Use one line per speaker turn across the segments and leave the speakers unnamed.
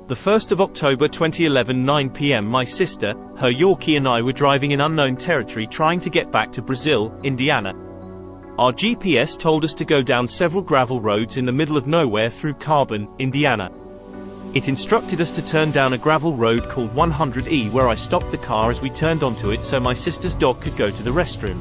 The 1st of October 2011, 9 p.m. My sister, her Yorkie and I were driving in unknown territory trying to get back to Brazil, Indiana. Our GPS told us to go down several gravel roads in the middle of nowhere through Carbon, Indiana. It instructed us to turn down a gravel road called 100E, where I stopped the car as we turned onto it so my sister's dog could go to the restroom.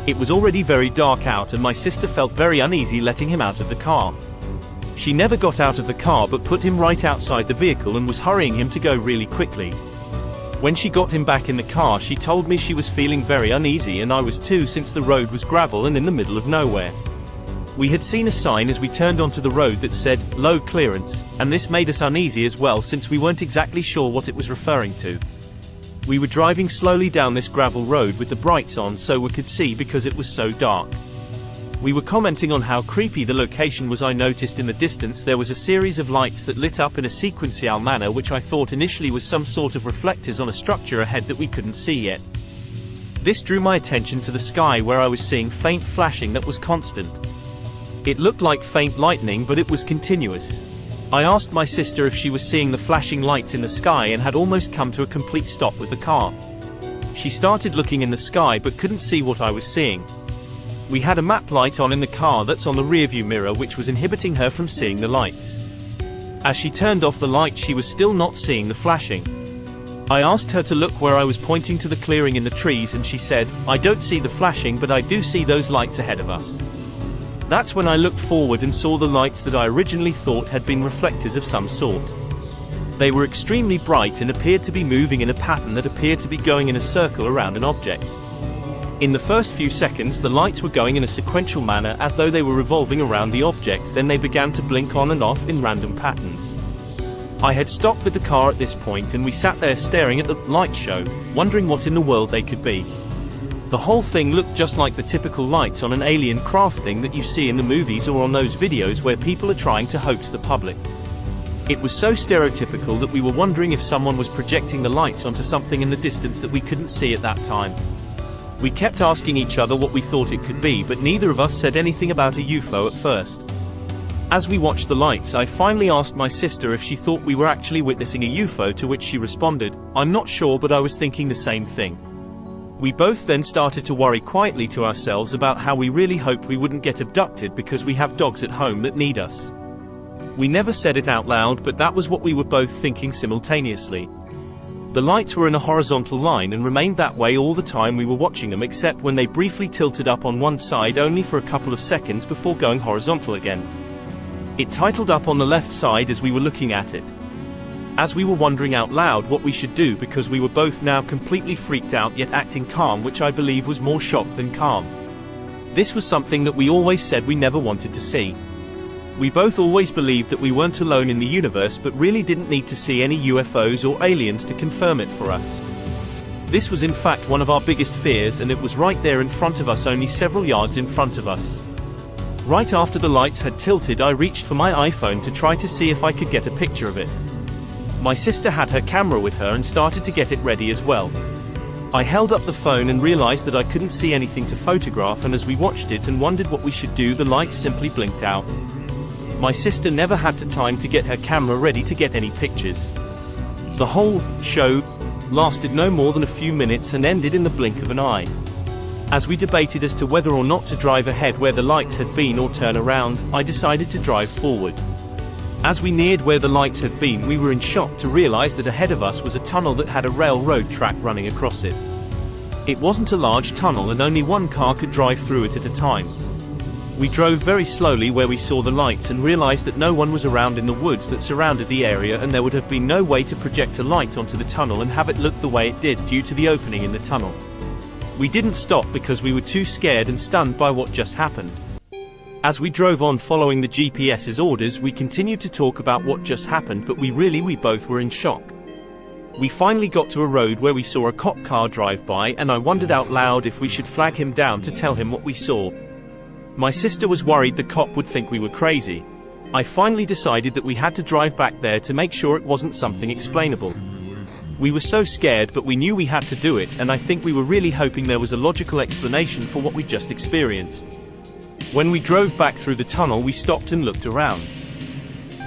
It was already very dark out and my sister felt very uneasy letting him out of the car. She never got out of the car but put him right outside the vehicle and was hurrying him to go really quickly. When she got him back in the car, she told me she was feeling very uneasy, and I was too, since the road was gravel and in the middle of nowhere. We had seen a sign as we turned onto the road that said, "Low clearance," and this made us uneasy as well since we weren't exactly sure what it was referring to. We were driving slowly down this gravel road with the brights on so we could see because it was so dark. We were commenting on how creepy the location was. I noticed in the distance there was a series of lights that lit up in a sequential manner, which I thought initially was some sort of reflectors on a structure ahead that we couldn't see yet. This drew my attention to the sky, where I was seeing faint flashing that was constant. It looked like faint lightning, but it was continuous. I asked my sister if she was seeing the flashing lights in the sky and had almost come to a complete stop with the car. She started looking in the sky but couldn't see what I was seeing. We had a map light on in the car that's on the rearview mirror, which was inhibiting her from seeing the lights. As she turned off the light, she was still not seeing the flashing. I asked her to look where I was pointing to the clearing in the trees, and she said, "I don't see the flashing, but I do see those lights ahead of us." That's when I looked forward and saw the lights that I originally thought had been reflectors of some sort. They were extremely bright and appeared to be moving in a pattern that appeared to be going in a circle around an object. In the first few seconds, the lights were going in a sequential manner as though they were revolving around the object, then they began to blink on and off in random patterns. I had stopped with the car at this point and we sat there staring at the light show, wondering what in the world they could be. The whole thing looked just like the typical lights on an alien craft thing that you see in the movies or on those videos where people are trying to hoax the public. It was so stereotypical that we were wondering if someone was projecting the lights onto something in the distance that we couldn't see at that time. We kept asking each other what we thought it could be, but neither of us said anything about a UFO at first. As we watched the lights, I finally asked my sister if she thought we were actually witnessing a UFO, to which she responded, "I'm not sure, but I was thinking the same thing." We both then started to worry quietly to ourselves about how we really hoped we wouldn't get abducted because we have dogs at home that need us. We never said it out loud, but that was what we were both thinking simultaneously. The lights were in a horizontal line and remained that way all the time we were watching them, except when they briefly tilted up on one side only for a couple of seconds before going horizontal again. It titled up on the left side as we were looking at it. As we were wondering out loud what we should do, because we were both now completely freaked out yet acting calm, which I believe was more shocked than calm. This was something that we always said we never wanted to see. We both always believed that we weren't alone in the universe, but really didn't need to see any UFOs or aliens to confirm it for us. This was in fact one of our biggest fears, and it was right there in front of us, only several yards in front of us. Right after the lights had tilted, I reached for my iPhone to try to see if I could get a picture of it. My sister had her camera with her and started to get it ready as well. I held up the phone and realized that I couldn't see anything to photograph, and as we watched it and wondered what we should do, the light simply blinked out. My sister never had the time to get her camera ready to get any pictures. The whole show lasted no more than a few minutes and ended in the blink of an eye. As we debated as to whether or not to drive ahead where the lights had been or turn around, I decided to drive forward. As we neared where the lights had been, we were in shock to realize that ahead of us was a tunnel that had a railroad track running across it. It wasn't a large tunnel and only one car could drive through it at a time. We drove very slowly where we saw the lights and realized that no one was around in the woods that surrounded the area, and there would have been no way to project a light onto the tunnel and have it look the way it did due to the opening in the tunnel. We didn't stop because we were too scared and stunned by what just happened. As we drove on following the GPS's orders, we continued to talk about what just happened, but we both were in shock. We finally got to a road where we saw a cop car drive by, and I wondered out loud if we should flag him down to tell him what we saw. My sister was worried the cop would think we were crazy. I finally decided that we had to drive back there to make sure it wasn't something explainable. We were so scared, but we knew we had to do it, and I think we were really hoping there was a logical explanation for what we just experienced. When we drove back through the tunnel, we stopped and looked around.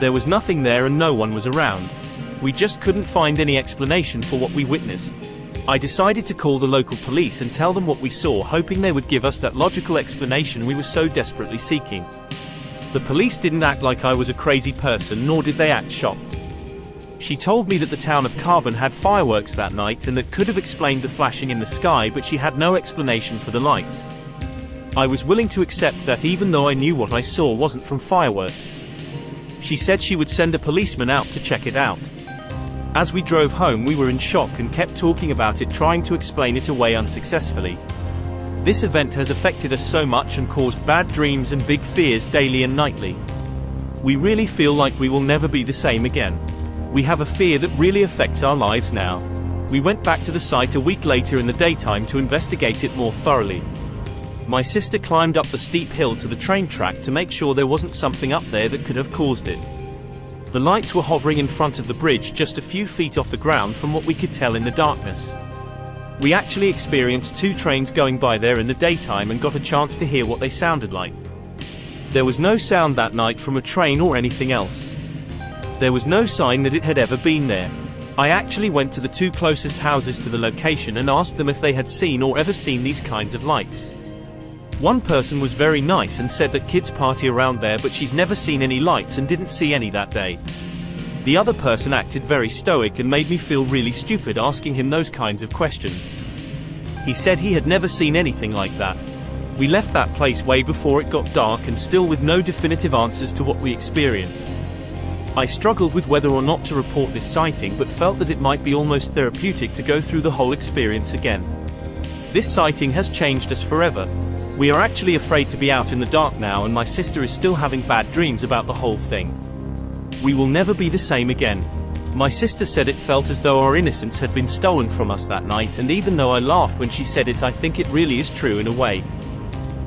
There was nothing there and no one was around. We just couldn't find any explanation for what we witnessed. I decided to call the local police and tell them what we saw, hoping they would give us that logical explanation we were so desperately seeking. The police didn't act like I was a crazy person, nor did they act shocked. She told me that the town of Carbon had fireworks that night and that could have explained the flashing in the sky, but she had no explanation for the lights. I was willing to accept that, even though I knew what I saw wasn't from fireworks. She said she would send a policeman out to check it out. As we drove home, we were in shock and kept talking about it, trying to explain it away unsuccessfully. This event has affected us so much and caused bad dreams and big fears daily and nightly. We really feel like we will never be the same again. We have a fear that really affects our lives now. We went back to the site a week later in the daytime to investigate it more thoroughly. My sister climbed up the steep hill to the train track to make sure there wasn't something up there that could have caused it. The lights were hovering in front of the bridge, just a few feet off the ground from what we could tell in the darkness. We actually experienced 2 trains going by there in the daytime and got a chance to hear what they sounded like. There was no sound that night from a train or anything else. There was no sign that it had ever been there. I actually went to the 2 closest houses to the location and asked them if they had seen or ever seen these kinds of lights. One person was very nice and said that kids party around there, but she's never seen any lights and didn't see any that day. The other person acted very stoic and made me feel really stupid asking him those kinds of questions. He said he had never seen anything like that. We left that place way before it got dark, and still with no definitive answers to what we experienced. I struggled with whether or not to report this sighting, but felt that it might be almost therapeutic to go through the whole experience again. This sighting has changed us forever. We are actually afraid to be out in the dark now, and my sister is still having bad dreams about the whole thing. We will never be the same again. My sister said it felt as though our innocence had been stolen from us that night, and even though I laughed when she said it, I think it really is true in a way.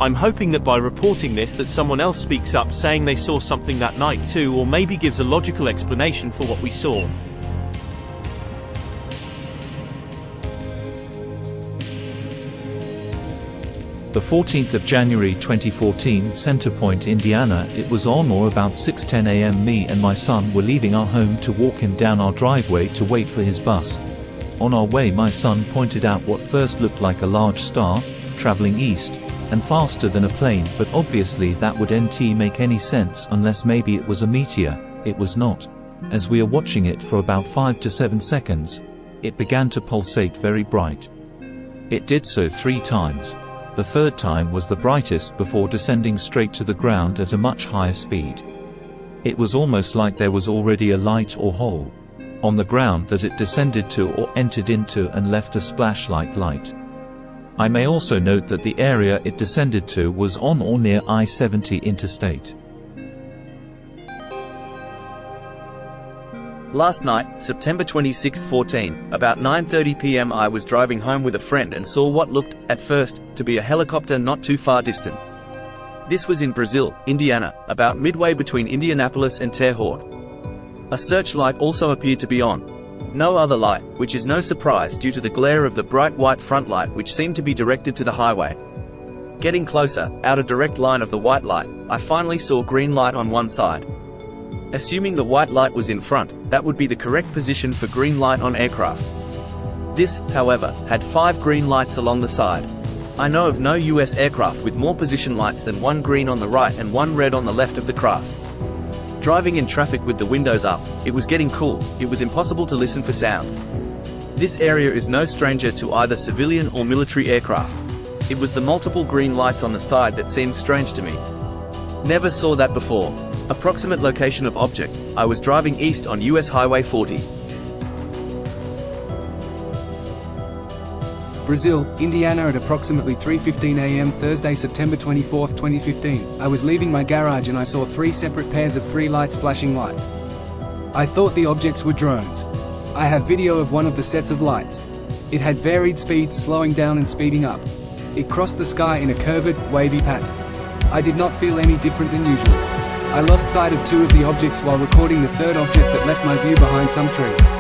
I'm hoping that by reporting this that someone else speaks up saying they saw something that night too, or maybe gives a logical explanation for what we saw.
The 14th of January 2014, Center Point, Indiana. It was on or about 6:10 a.m. Me and my son were leaving our home to walk him down our driveway to wait for his bus. On our way, my son pointed out what first looked like a large star, traveling east, and faster than a plane, but obviously that wouldn't make any sense unless maybe it was a meteor. It was not. As we are watching it for about 5 to 7 seconds, it began to pulsate very bright. It did so 3 times. The third time was the brightest before descending straight to the ground at a much higher speed. It was almost like there was already a light or hole on the ground that it descended to or entered into and left a splash like light. I may also note that the area it descended to was on or near I-70 interstate.
Last night, September 26, 14, about 9:30 p.m. I was driving home with a friend and saw what looked, at first, to be a helicopter not too far distant. This was in Brazil, Indiana, about midway between Indianapolis and Terre Haute. A searchlight also appeared to be on. No other light, which is no surprise due to the glare of the bright white front light which seemed to be directed to the highway. Getting closer, out of direct line of the white light, I finally saw green light on one side. Assuming the white light was in front, that would be the correct position for green light on aircraft. This, however, had 5 green lights along the side. I know of no US aircraft with more position lights than 1 green on the right and 1 red on the left of the craft. Driving in traffic with the windows up, it was getting cool, it was impossible to listen for sound. This area is no stranger to either civilian or military aircraft. It was the multiple green lights on the side that seemed strange to me. Never saw that before. Approximate location of object: I was driving east on US Highway 40.
Brazil, Indiana at approximately 3:15 a.m. Thursday, September 24, 2015. I was leaving my garage and I saw 3 separate pairs of 3 lights flashing lights. I thought the objects were drones. I have video of one of the sets of lights. It had varied speeds, slowing down and speeding up. It crossed the sky in a curved, wavy pattern. I did not feel any different than usual. I lost sight of two of the objects while recording the third object that left my view behind some trees.